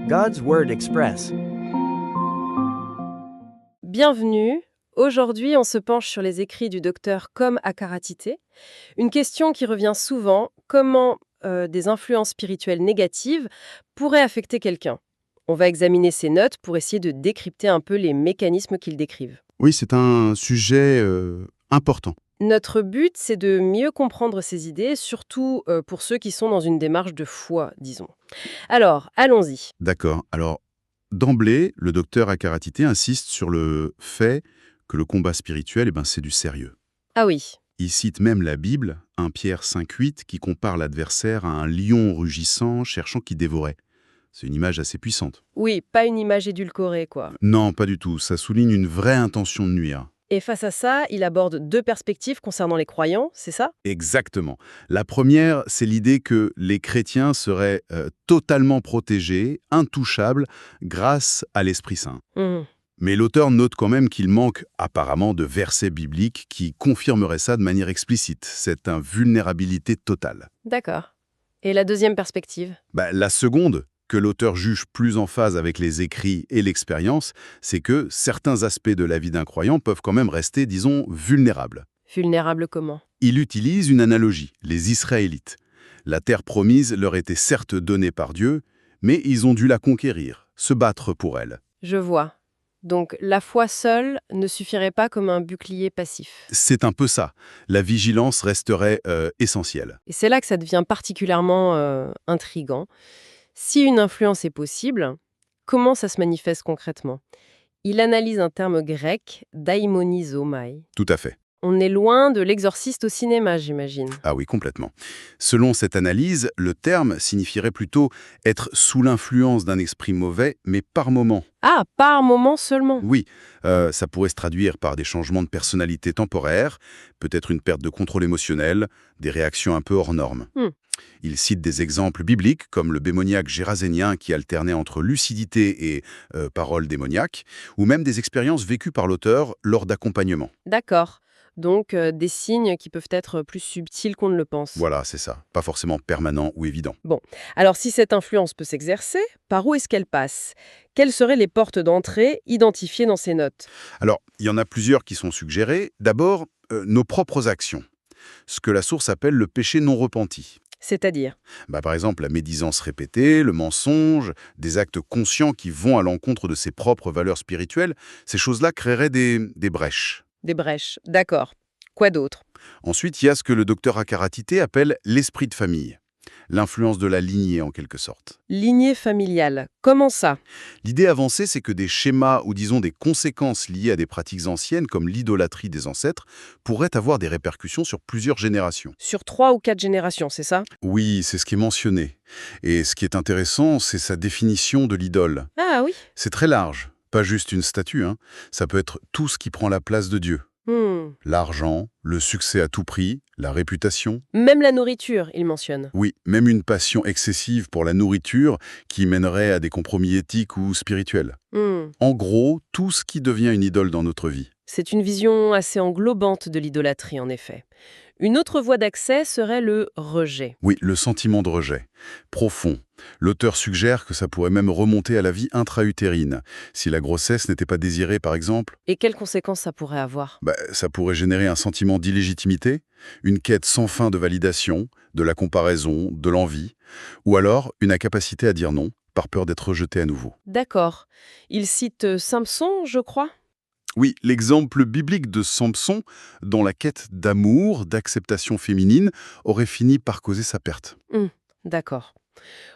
God's Word Express. Bienvenue. Aujourd'hui, on se penche sur les écrits du docteur Com Akaratite. Une question qui revient souvent, comment des influences spirituelles négatives pourraient affecter quelqu'un? On va examiner ces notes pour essayer de décrypter un peu les mécanismes qu'ils décrivent. Oui, c'est un sujet important. Notre but, c'est de mieux comprendre ces idées, surtout pour ceux qui sont dans une démarche de foi, disons. Alors, allons-y. D'accord. Alors, d'emblée, le docteur Akaratite insiste sur le fait que le combat spirituel, c'est du sérieux. Ah oui, Il cite même la Bible, 1 Pierre 5,8, qui compare l'adversaire à un lion rugissant cherchant qui dévorait. C'est une image assez puissante. oui, pas une image édulcorée, quoi. Non, pas du tout. Ça souligne une vraie intention de nuire. Et face à ça, il aborde deux perspectives concernant les croyants, c'est ça? Exactement. La première, c'est l'idée que les chrétiens seraient totalement protégés, intouchables, grâce à l'Esprit Saint. Mhm. Mais l'auteur note quand même qu'il manque apparemment de versets bibliques qui confirmeraient ça de manière explicite, cette invulnérabilité totale. D'accord. Et la deuxième perspective? La seconde, que l'auteur juge plus en phase avec les écrits et l'expérience, c'est que certains aspects de la vie d'un croyant peuvent quand même rester, disons, vulnérables. Vulnérable comment? Il utilise une analogie, les Israélites. La terre promise leur était certes donnée par Dieu, mais ils ont dû la conquérir, se battre pour elle. Je vois. Donc la foi seule ne suffirait pas comme un bouclier passif. C'est un peu ça. La vigilance resterait essentielle. Et c'est là que ça devient particulièrement intriguant. Si une influence est possible, comment ça se manifeste concrètement? Il analyse un terme grec, daimonisomai. Tout à fait. On est loin de l'exorciste au cinéma, j'imagine. Ah oui, complètement. Selon cette analyse, le terme signifierait plutôt être sous l'influence d'un esprit mauvais, mais par moment. Ah, par moment seulement. Oui, ça pourrait se traduire par des changements de personnalité temporaires, peut-être une perte de contrôle émotionnel, des réactions un peu hors normes. Il cite des exemples bibliques, comme le bémoniaque gérasénien qui alternait entre lucidité et paroles démoniaques, ou même des expériences vécues par l'auteur lors d'accompagnement. D'accord. Donc, des signes qui peuvent être plus subtils qu'on ne le pense. Voilà, c'est ça. Pas forcément permanent ou évident. Bon, alors si cette influence peut s'exercer, par où est-ce qu'elle passe? Quelles seraient les portes d'entrée identifiées dans ces notes? Alors, il y en a plusieurs qui sont suggérées. D'abord, nos propres actions. Ce que la source appelle le péché non repenti. C'est-à-dire? Par exemple, la médisance répétée, le mensonge, des actes conscients qui vont à l'encontre de ses propres valeurs spirituelles, ces choses-là créeraient des brèches. Des brèches, d'accord. Quoi d'autre? Ensuite, il y a ce que le docteur Akaratite appelle l'esprit de famille. L'influence de la lignée, en quelque sorte. Lignée familiale. Comment ça? L'idée avancée, c'est que des schémas ou disons des conséquences liées à des pratiques anciennes, comme l'idolâtrie des ancêtres, pourraient avoir des répercussions sur plusieurs générations. Sur 3 ou 4 générations, c'est ça? Oui, c'est ce qui est mentionné. Et ce qui est intéressant, c'est sa définition de l'idole. Ah oui. C'est très large, pas juste une statue, hein. Ça peut être tout ce qui prend la place de Dieu. L'argent, le succès à tout prix, la réputation. Même la nourriture, il mentionne. Oui, même une passion excessive pour la nourriture qui mènerait à des compromis éthiques ou spirituels. En gros, tout ce qui devient une idole dans notre vie. C'est une vision assez englobante de l'idolâtrie, en effet. Une autre voie d'accès serait le rejet. Oui, le sentiment de rejet. Profond. L'auteur suggère que ça pourrait même remonter à la vie intra-utérine. Si la grossesse n'était pas désirée, par exemple, Et quelles conséquences ça pourrait avoir? ça pourrait générer un sentiment d'illégitimité, une quête sans fin de validation, de la comparaison, de l'envie, ou alors une incapacité à dire non, par peur d'être rejeté à nouveau. D'accord. Il cite Samson, je crois? Oui, l'exemple biblique de Samson, dont la quête d'amour, d'acceptation féminine, aurait fini par causer sa perte. D'accord.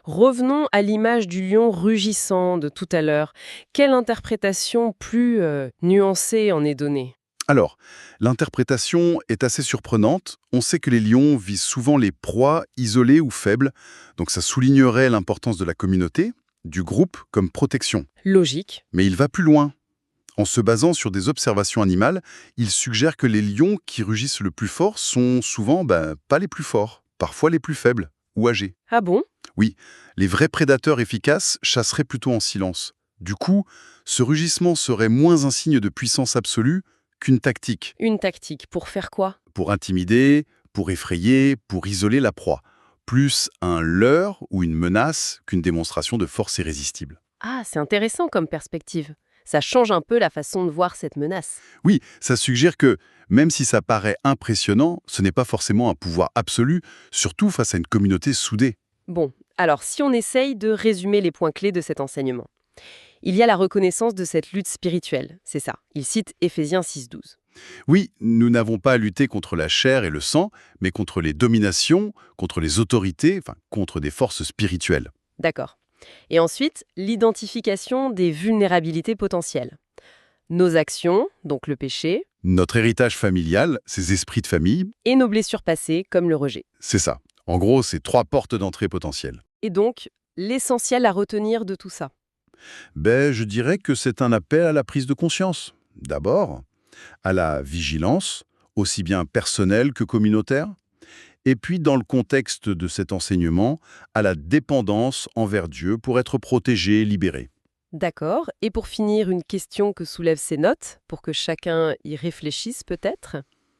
Revenons à l'image du lion rugissant de tout à l'heure. Quelle interprétation plus nuancée en est donnée? Alors, l'interprétation est assez surprenante. On sait que les lions visent souvent les proies isolées ou faibles, donc ça soulignerait l'importance de la communauté, du groupe comme protection. Logique. Mais il va plus loin. En se basant sur des observations animales, il suggère que les lions qui rugissent le plus fort sont souvent pas les plus forts, parfois les plus faibles ou âgés. Ah bon? Oui, les vrais prédateurs efficaces chasseraient plutôt en silence. Du coup, ce rugissement serait moins un signe de puissance absolue qu'une tactique, Une tactique. Pour faire quoi? pour intimider, pour effrayer, pour isoler la proie. plus un leurre ou une menace qu'une démonstration de force irrésistible. Ah, c'est intéressant comme perspective. Ça change un peu la façon de voir cette menace. Oui, ça suggère que, même si ça paraît impressionnant, ce n'est pas forcément un pouvoir absolu, surtout face à une communauté soudée. Bon, alors si on essaye de résumer les points clés de cet enseignement. Il y a la reconnaissance de cette lutte spirituelle, c'est ça. Il cite Éphésiens 6,12. Oui, nous n'avons pas à lutter contre la chair et le sang, mais contre les dominations, contre les autorités, enfin, contre des forces spirituelles. D'accord. Et ensuite, l'identification des vulnérabilités potentielles. Nos actions, donc le péché, Notre héritage familial, ces esprits de famille, et nos blessures passées, comme le rejet. c'est ça. En gros, c'est 3 portes d'entrée potentielles. Et donc, l'essentiel à retenir de tout ça. Je dirais que c'est un appel à la prise de conscience. D'abord, à la vigilance, aussi bien personnelle que communautaire. Et puis, dans le contexte de cet enseignement, à la dépendance envers Dieu pour être protégé et libéré. D'accord. Et pour finir, une question que soulèvent ces notes, pour que chacun y réfléchisse peut-être.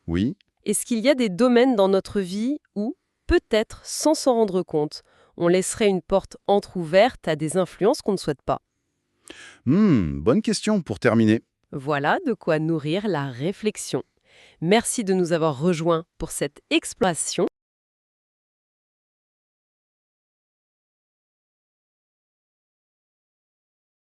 Oui. Est-ce qu'il y a des domaines dans notre vie où, peut-être sans s'en rendre compte, on laisserait une porte entr'ouverte à des influences qu'on ne souhaite pas? Bonne question pour terminer. Voilà de quoi nourrir la réflexion. Merci de nous avoir rejoints pour cette exploration.